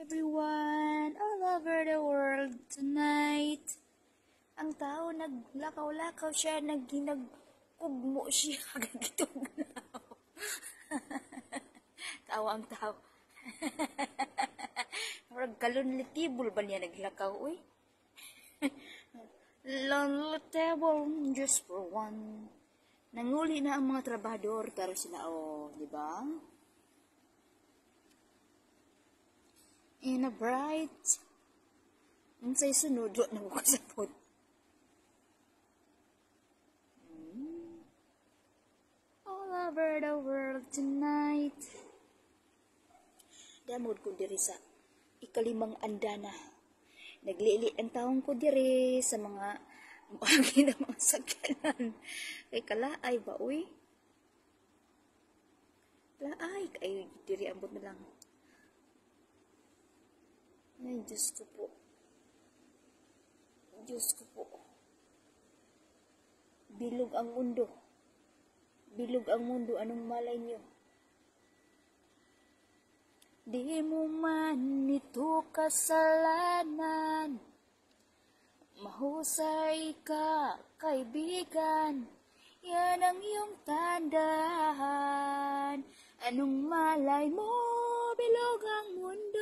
Everyone all over the world tonight. Ang tao naglakaw-lakaw siya, nagkugmo siya, kagitugnaw. Tawa ang tao. Parang kalunli table ba niya naglakaw, uy? Lonely table just for one. Nanguli na ang mga trabahador, taro sila, di ba? In a bright, unsay sunod, na ko kasapot. All over the world tonight. Damod ko diri sa ikalimang andana. Naglilit ang taong ko diri sa mga bahagi ng mga sakyanan. Kay kalaay ba, uy? Kalaay, kay diri ambot na lang. Ay, Diyos ko po. Diyos ko po. Bilog ang mundo. Bilog ang mundo, anong malay niyo? Di mo man ito kasalanan. Mahusay ka, kaibigan. Yan ang iyong tandaan. Anong malay mo, bilog ang mundo.